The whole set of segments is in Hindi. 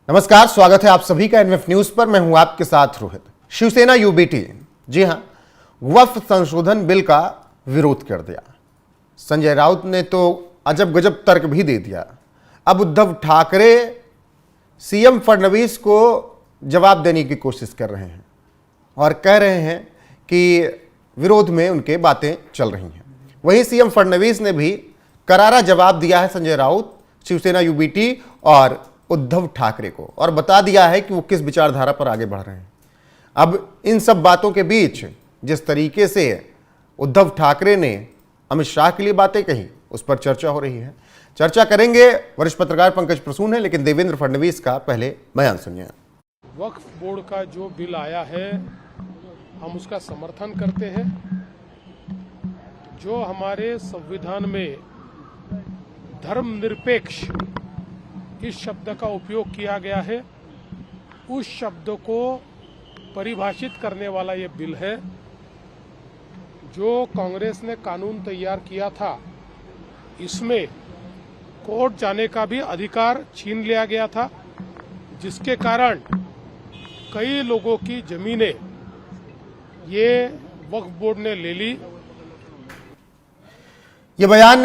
नमस्कार, स्वागत है आप सभी का एनएफ न्यूज पर। मैं हूं आपके साथ रोहित। शिवसेना यूबीटी, जी हां, वक्फ संशोधन बिल का विरोध कर दिया। संजय राउत ने तो अजब गजब तर्क भी दे दिया। अब उद्धव ठाकरे सीएम फडणवीस को जवाब देने की कोशिश कर रहे हैं और कह रहे हैं कि विरोध में उनके बातें चल रही हैं। वहीं सीएम फडणवीस ने भी करारा जवाब दिया है संजय राउत, शिवसेना यूबीटी और उद्धव ठाकरे को, और बता दिया है कि वो किस विचारधारा पर आगे बढ़ रहे हैं। अब इन सब बातों के बीच जिस तरीके से उद्धव ठाकरे ने अमित शाह के लिए बातें कही, उस पर चर्चा हो रही है। चर्चा करेंगे, वरिष्ठ पत्रकार पंकज प्रसून है, लेकिन देवेंद्र फडणवीस का पहले बयान सुनिए। वक्फ बोर्ड का जो बिल आया है, हम उसका समर्थन करते हैं। जो हमारे संविधान में धर्मनिरपेक्ष इस शब्द का उपयोग किया गया है, उस शब्द को परिभाषित करने वाला ये बिल है। जो कांग्रेस ने कानून तैयार किया था, इसमें कोर्ट जाने का भी अधिकार छीन लिया गया था, जिसके कारण कई लोगों की जमीनें ये वक्फ बोर्ड ने ले ली। ये बयान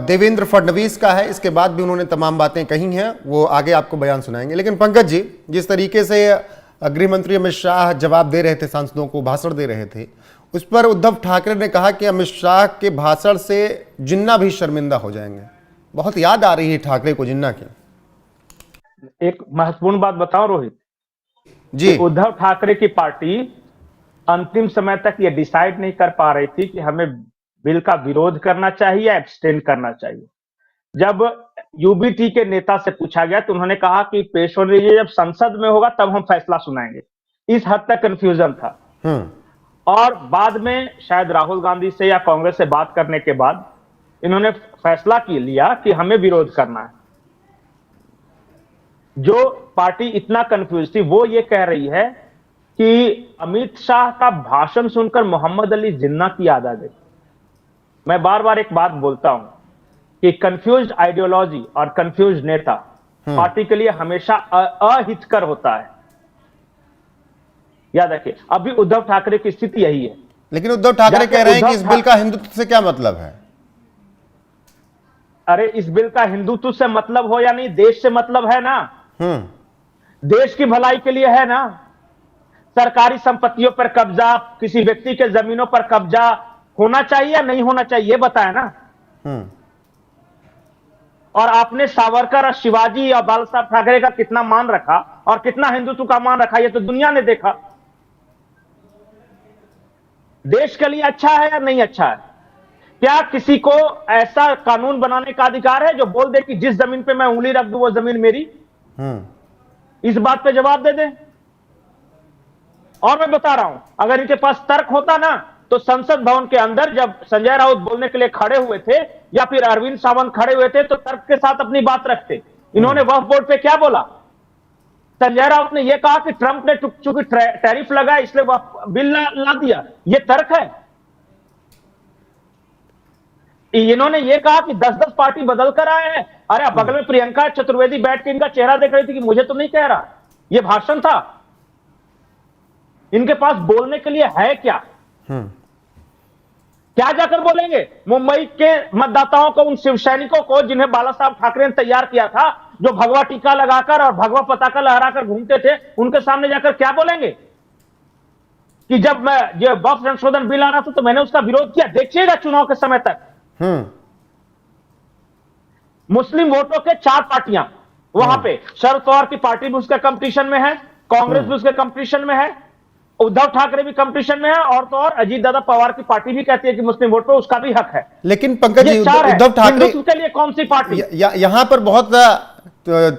देवेंद्र फडणवीस का है। इसके बाद भी उन्होंने तमाम बातें कही हैं, वो आगे आपको बयान सुनाएंगे। लेकिन पंकज जी, जिस तरीके से गृह मंत्री अमित शाह जवाब दे रहे थे, सांसदों को भाषण दे रहे थे, उस पर उद्धव ठाकरे ने कहा कि अमित शाह के भाषण से जिन्ना भी शर्मिंदा हो जाएंगे। बहुत याद आ रही है ठाकरे को जिन्ना की। एक महत्वपूर्ण बात बताओ रोहित जी, उद्धव ठाकरे की पार्टी अंतिम समय तक ये डिसाइड नहीं कर पा रही थी कि हमें बिल का विरोध करना चाहिए या एब्सटेन करना चाहिए। जब यूबीटी के नेता से पूछा गया तो उन्होंने कहा कि पेश होने दीजिए, जब संसद में होगा तब हम फैसला सुनाएंगे। इस हद तक कंफ्यूजन था। और बाद में शायद राहुल गांधी से या कांग्रेस से बात करने के बाद इन्होंने फैसला लिया कि हमें विरोध करना है। जो पार्टी इतना कंफ्यूज थी, वो ये कह रही है कि अमित शाह का भाषण सुनकर मोहम्मद अली जिन्ना की याद आ गई। मैं बार बार एक बात बोलता हूं कि कंफ्यूज्ड आइडियोलॉजी और कंफ्यूज्ड नेता पार्टी के लिए हमेशा अहितकर होता है। याद रखिए, अभी उद्धव ठाकरे की स्थिति यही है। लेकिन उद्धव ठाकरे कह रहे हैं कि इस बिल का हिंदुत्व से क्या मतलब है? अरे, इस बिल का हिंदुत्व से मतलब हो या नहीं, देश से मतलब है ना। देश की भलाई के लिए है ना। सरकारी संपत्तियों पर कब्जा, किसी व्यक्ति के जमीनों पर कब्जा होना चाहिए या नहीं होना चाहिए, ये बताया ना। और आपने सावरकर और शिवाजी और बाला साहब ठाकरे का कितना मान रखा और कितना हिंदुत्व का मान रखा, ये तो दुनिया ने देखा। देश के लिए अच्छा है या नहीं अच्छा है? क्या किसी को ऐसा कानून बनाने का अधिकार है जो बोल दे कि जिस जमीन पे मैं उंगली रख दूं वो जमीन मेरी? इस बात पे जवाब दे दें। और मैं बता रहा हूं, अगर इनके पास तर्क होता ना, तो संसद भवन के अंदर जब संजय राउत बोलने के लिए खड़े हुए थे या फिर अरविंद सावंत खड़े हुए थे, तो तर्क के साथ अपनी बात रखते। इन्होंने वक्फ बोर्ड पे क्या बोला? संजय राउत ने यह कहा कि ट्रंप ने चूंकि टैरिफ लगाया इसलिए बिल ला दिया। यह तर्क है? इन्होंने यह कहा कि 10-10 पार्टी बदल कर आए हैं। अरे, बगल में प्रियंका चतुर्वेदी बैठ के इनका चेहरा देख रही थी कि मुझे तो नहीं कह रहा। यह भाषण था। इनके पास बोलने के लिए है क्या? क्या जाकर बोलेंगे मुंबई के मतदाताओं को, उन शिव सैनिकों को जिन्हें बाला साहब ठाकरे ने तैयार किया था, जो भगवा टीका लगाकर और भगवा पताका लहराकर घूमते थे, उनके सामने जाकर क्या बोलेंगे कि जब मैं ये वक्फ संशोधन बिल आ रहा था तो मैंने उसका विरोध किया? देखिएगा चुनाव के समय तक मुस्लिम वोटों के 4 पार्टियां वहां पे, शरद पवार की पार्टी भी उसके कंपटीशन में है, कांग्रेस भी उसके कंपटीशन में है, उद्धव ठाकरे भी कंपटीशन में है, और तो और अजीत दादा पवार की पार्टी भी कहती है कि मुस्लिम वोट पे उसका भी हक है। लेकिन पंकज जी, उद्धव ठाकरे के लिए कौन सी पार्टी? यहां पर बहुत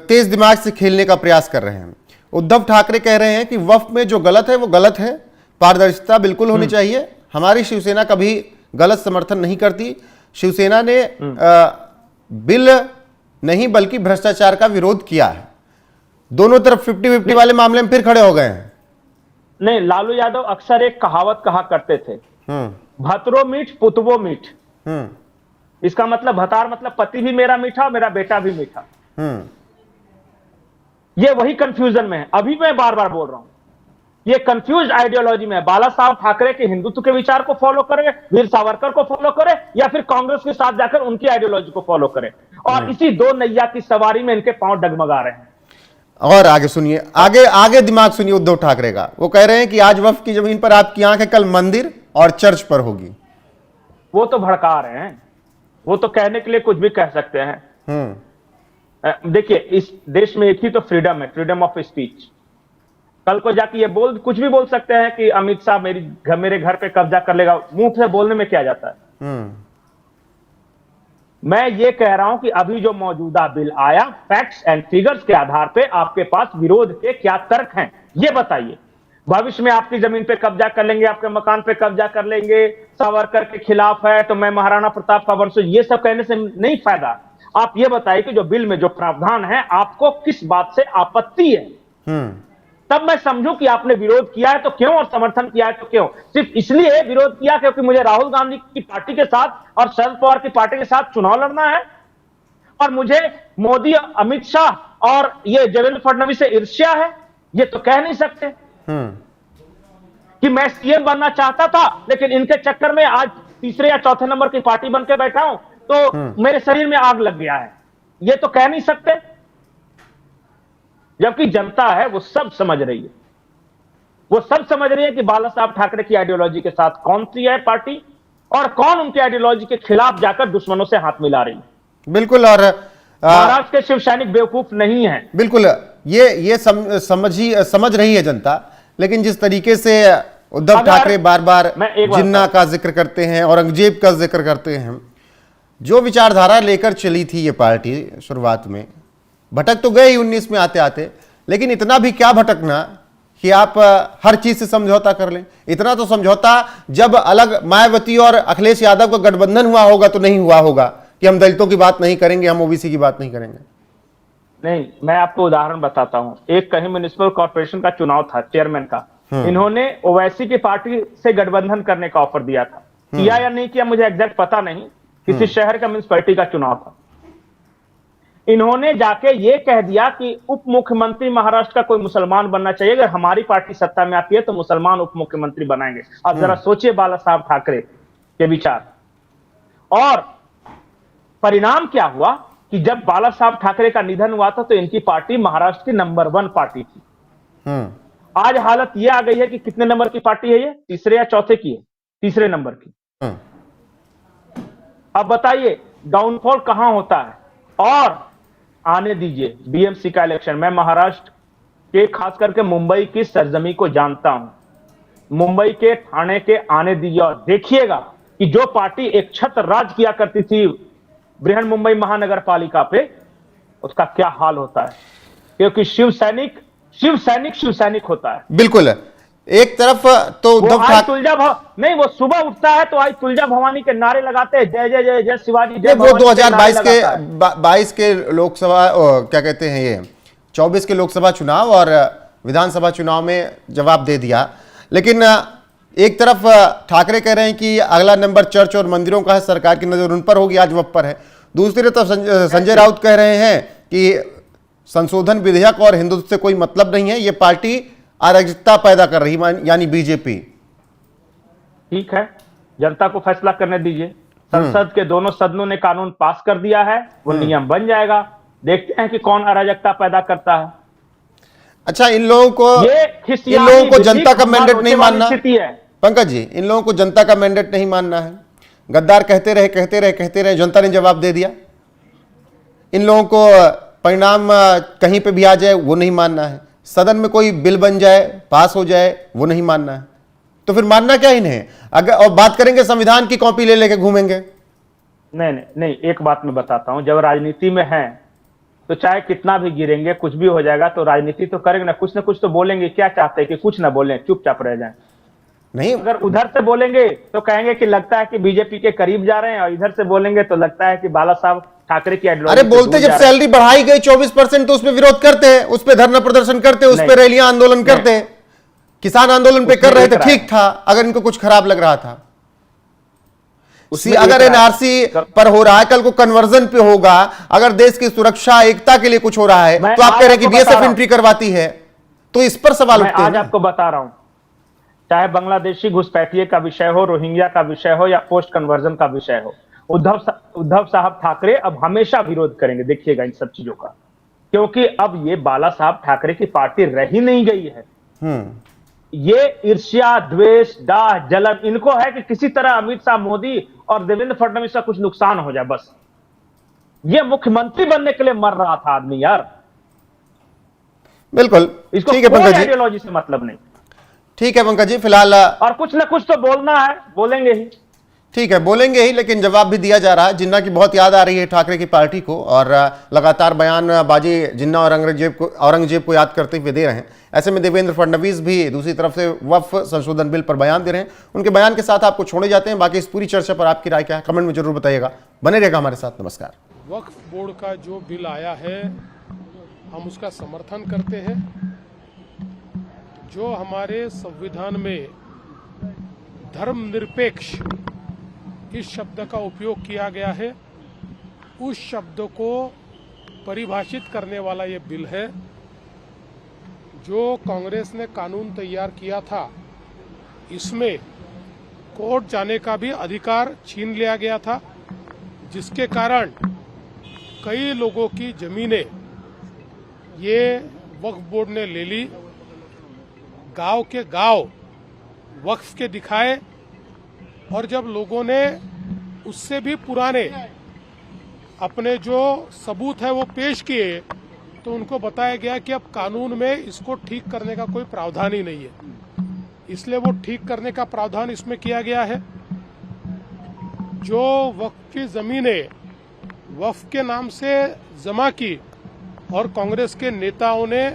तेज दिमाग से खेलने का प्रयास कर रहे हैं। उद्धव ठाकरे कह रहे हैं कि वक्फ में जो गलत है वो गलत है, पारदर्शिता बिल्कुल होनी चाहिए। हमारी शिवसेना कभी गलत समर्थन नहीं करती। शिवसेना ने बिल नहीं बल्कि भ्रष्टाचार का विरोध किया है। दोनों तरफ 50-50 वाले मामले में फिर खड़े हो गए हैं। नहीं, लालू यादव अक्सर एक कहावत कहा करते थे, भतरो मीठ पुतवो मीठ। इसका मतलब भतार मतलब पति भी मेरा मीठा और मेरा बेटा भी मीठा। ये वही कंफ्यूजन में है। अभी मैं बार बार बोल रहा हूं, ये कंफ्यूज आइडियोलॉजी में है। बाला साहब ठाकरे के हिंदुत्व के विचार को फॉलो करे, वीर सावरकर को फॉलो करे, या फिर कांग्रेस के साथ जाकर उनकी आइडियोलॉजी को फॉलो करे। और इसी दो नैया की सवारी में इनके पांव डगमगा रहे हैं। और आगे सुनिए, आगे दिमाग सुनिए उद्धव ठाकरे का। वो कह रहे हैं कि आज वक्फ की जमीन पर आपकी आंखें कल मंदिर और चर्च पर होगी। वो तो भड़का रहे हैं, वो तो कहने के लिए कुछ भी कह सकते हैं। देखिए, इस देश में एक ही तो फ्रीडम है, फ्रीडम ऑफ स्पीच। कल को जाके ये कुछ भी बोल सकते हैं कि अमित शाह मेरे घर पे कब्जा कर लेगा। मुंह से बोलने में क्या जाता है। मैं ये कह रहा हूं कि अभी जो मौजूदा बिल आया, फैक्ट्स एंड फिगर्स के आधार पे आपके पास विरोध के क्या तर्क हैं, ये बताइए। भविष्य में आपकी जमीन पे कब्जा कर लेंगे, आपके मकान पे कब्जा कर लेंगे, सावरकर के खिलाफ है तो मैं महाराणा प्रताप का वंशज, ये सब कहने से नहीं फायदा। आप ये बताइए कि जो बिल में जो प्रावधान है, आपको किस बात से आपत्ति है, तब मैं समझू कि आपने विरोध किया है तो क्यों, और समर्थन किया है तो क्यों। सिर्फ इसलिए विरोध किया क्योंकि मुझे राहुल गांधी की पार्टी के साथ और शरद पवार की पार्टी के साथ चुनाव लड़ना है, और मुझे मोदी, अमित शाह और ये देवेंद्र फडणवीस से ईर्ष्या है, ये तो कह नहीं सकते कि मैं सीएम बनना चाहता था लेकिन इनके चक्कर में आज तीसरे या चौथे नंबर की पार्टी बन के बैठा हूं तो मेरे शरीर में आग लग गया है, ये तो कह नहीं सकते। जबकि जनता है वो सब समझ रही है, वो सब समझ रही है कि बाला साहब ठाकरे की आइडियोलॉजी के साथ कौन सी है पार्टी और कौन उनकी आइडियोलॉजी के खिलाफ जाकर दुश्मनों से हाथ मिला रही है। बिल्कुल। और महाराष्ट्र के शिव सैनिक बेवकूफ नहीं है। बिल्कुल, ये समझ रही है जनता। लेकिन जिस तरीके से उद्धव ठाकरे बार बार जिन्ना का जिक्र करते हैं, औरंगजेब का जिक्र करते हैं, जो विचारधारा लेकर चली थी ये पार्टी शुरुआत में, भटक तो गए ही 19 में आते आते, लेकिन इतना भी क्या भटकना कि आप हर चीज से समझौता कर लें। इतना तो समझौता जब अलग मायावती और अखिलेश यादव का गठबंधन हुआ होगा तो नहीं हुआ होगा कि हम दलितों की बात नहीं करेंगे, हम ओबीसी की बात नहीं करेंगे। नहीं, मैं आपको उदाहरण बताता हूं। एक कहीं म्युनिसिपल कॉर्पोरेशन का चुनाव था, चेयरमैन का, इन्होंने ओवैसी की पार्टी से गठबंधन करने का ऑफर दिया था, किया या नहीं किया मुझे एग्जैक्ट पता नहीं, किसी शहर का म्युनिसिपैलिटी का चुनाव था। इन्होंने जाके ये कह दिया कि उप मुख्यमंत्री महाराष्ट्र का कोई मुसलमान बनना चाहिए, अगर हमारी पार्टी सत्ता में आती है तो मुसलमान उप मुख्यमंत्री बनाएंगे। अब जरा सोचिए बाला साहब ठाकरे के विचार। और परिणाम क्या हुआ कि जब बाला साहब ठाकरे का निधन हुआ था तो इनकी पार्टी महाराष्ट्र की नंबर 1 पार्टी थी। आज हालत यह आ गई है कि कितने नंबर की पार्टी है ये, तीसरे या चौथे की है, तीसरे नंबर की। अब बताइए डाउनफॉल कहां होता है। और आने दीजिए बीएमसी का इलेक्शन। मैं महाराष्ट्र के खास करके मुंबई की सरजमी को जानता हूं, मुंबई के ठाणे के आने दीजिए और देखिएगा कि जो पार्टी एक छत्र राज किया करती थी बृहन मुंबई महानगर पालिका पे, उसका क्या हाल होता है। क्योंकि शिव सैनिक होता है। बिल्कुल। एक तरफ तो उद्धव ठाकरे नहीं, वो सुबह उठता है तो आज तुलजा भवानी के नारे लगाते हैं, जय जय जय जय शिवाजी जय। वो 2022 के लोकसभा, क्या कहते हैं ये 24 के लोकसभा चुनाव और विधानसभा चुनाव में जवाब दे दिया। लेकिन एक तरफ ठाकरे कह रहे हैं कि अगला नंबर चर्च और मंदिरों का है, सरकार की नजर उन पर होगी, आज वह पर है। दूसरी तरफ संजय राउत कह रहे हैं कि संशोधन विधेयक और हिंदुत्व से कोई मतलब नहीं है, ये पार्टी अराजकता पैदा कर रही, यानी बीजेपी। ठीक है, जनता को फैसला करने दीजिए। संसद के दोनों सदनों ने कानून पास कर दिया है, वो नियम बन जाएगा। देखते हैं कि कौन अराजकता पैदा करता है। अच्छा, इन लोगों को जनता का मैंडेट नहीं मानना, पंकज जी, इन लोगों को जनता का मैंडेट नहीं मानना है। गद्दार कहते रहे, जनता ने जवाब दे दिया। इन लोगों को परिणाम कहीं पे भी आ जाए वो नहीं मानना है, सदन में कोई बिल बन जाए, पास हो जाए, वो नहीं मानना है। तो फिर मानना क्या इन्हें? अगर और बात करेंगे संविधान की कॉपी ले लेके घूमेंगे। नहीं, एक बात मैं बताता हूं, जब राजनीति में है तो चाहे कितना भी गिरेंगे, कुछ भी हो जाएगा, तो राजनीति तो करेंगे ना कुछ तो बोलेंगे। क्या चाहते हैं कि कुछ ना बोलें, चुपचाप रह जाएं? नहीं, अगर उधर से बोलेंगे तो कहेंगे कि लगता है कि बीजेपी के करीब जा रहे हैं, और इधर से बोलेंगे तो लगता है कि बाला साहब ठाकरे की आइडियोलॉजी। अरे बोलते जब सैलरी बढ़ाई गई 24% तो उस पर विरोध करते हैं, उस पर धरना प्रदर्शन करते हैं, उस पर रैलियां आंदोलन करते हैं। किसान आंदोलन पे कर रहे थे, ठीक था, अगर इनको कुछ खराब लग रहा था। उसी अगर एनआरसी पर हो रहा है, कल को कन्वर्जन पे होगा, अगर देश की सुरक्षा एकता के लिए कुछ हो रहा है, तो आप कह रहे हैं कि बीएसएफ एंट्री करवाती है, तो इस पर सवाल उठते हैं। आज आपको बता रहा हूं, चाहे बांग्लादेशी घुसपैठिए का विषय हो, रोहिंग्या का विषय हो या पोस्ट कन्वर्जन का विषय हो, उद्धव साहब ठाकरे अब हमेशा विरोध करेंगे, देखिएगा इन सब चीजों का, क्योंकि अब ये बाला साहब ठाकरे की पार्टी रह ही नहीं गई है। ये ईर्ष्या, द्वेष, डाह, जलन इनको है कि किसी तरह अमित शाह, मोदी और देवेंद्र फडणवीस का कुछ नुकसान हो जाए, बस। ये मुख्यमंत्री बनने के लिए मर रहा था आदमी यार। बिल्कुल, इसको ठीक है कोई पंकज जी, आइडियोलॉजी से मतलब नहीं। ठीक है पंकज जी, फिलहाल और कुछ ना कुछ तो बोलना है, बोलेंगे ही। ठीक है, बोलेंगे ही, लेकिन जवाब भी दिया जा रहा है। जिन्ना की बहुत याद आ रही है ठाकरे की पार्टी को, और लगातार बयानबाजी जिन्ना और औरंगजेब को याद करते हुए दे रहे हैं। ऐसे में देवेंद्र फडणवीस भी दूसरी तरफ से वक्फ संशोधन बिल पर बयान दे रहे हैं। उनके बयान के साथ आपको छोड़े जाते हैं। बाकी इस पूरी चर्चा पर आपकी राय क्या है, कमेंट में जरूर बताइएगा। बने रहेगा हमारे साथ। नमस्कार। वक्फ बोर्ड का जो बिल आया है, हम उसका समर्थन करते हैं। जो हमारे संविधान में धर्मनिरपेक्ष इस शब्द का उपयोग किया गया है, उस शब्द को परिभाषित करने वाला ये बिल है। जो कांग्रेस ने कानून तैयार किया था, इसमें कोर्ट जाने का भी अधिकार छीन लिया गया था, जिसके कारण कई लोगों की जमीनें ये वक्फ बोर्ड ने ले ली। गांव के गांव वक्फ के दिखाए, और जब लोगों ने उससे भी पुराने अपने जो सबूत है वो पेश किए, तो उनको बताया गया कि अब कानून में इसको ठीक करने का कोई प्रावधान ही नहीं है। इसलिए वो ठीक करने का प्रावधान इसमें किया गया है। जो वक्फ की जमीनें वक्फ के नाम से जमा की और कांग्रेस के नेताओं ने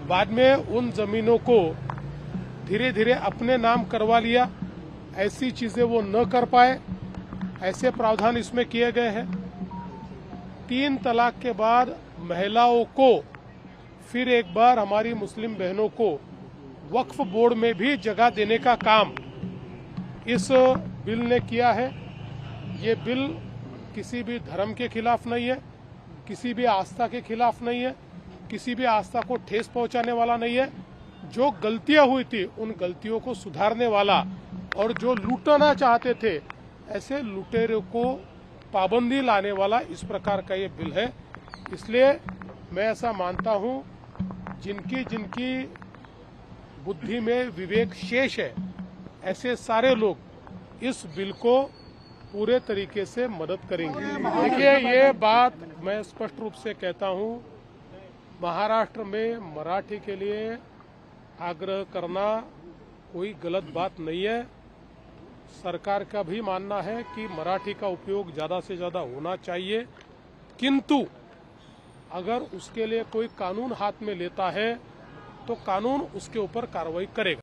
बाद में उन जमीनों को धीरे धीरे अपने नाम करवा लिया, ऐसी चीजें वो न कर पाए, ऐसे प्रावधान इसमें किए गए हैं। 3 तलाक के बाद महिलाओं को फिर एक बार हमारी मुस्लिम बहनों को वक्फ बोर्ड में भी जगह देने का काम इस बिल ने किया है। ये बिल किसी भी धर्म के खिलाफ नहीं है, किसी भी आस्था के खिलाफ नहीं है, किसी भी आस्था को ठेस पहुंचाने वाला नहीं है। जो गलतियां हुई थी उन गलतियों को सुधारने वाला, और जो लूटना चाहते थे ऐसे लुटेरों को पाबंदी लाने वाला इस प्रकार का ये बिल है। इसलिए मैं ऐसा मानता हूं, जिनकी बुद्धि में विवेक शेष है, ऐसे सारे लोग इस बिल को पूरे तरीके से मदद करेंगे। देखिए, ये बात मैं स्पष्ट रूप से कहता हूं, महाराष्ट्र में मराठी के लिए आग्रह करना कोई गलत बात नहीं है। सरकार का भी मानना है कि मराठी का उपयोग ज़्यादा से ज़्यादा होना चाहिए, किंतु अगर उसके लिए कोई कानून हाथ में लेता है तो कानून उसके ऊपर कार्रवाई करेगा।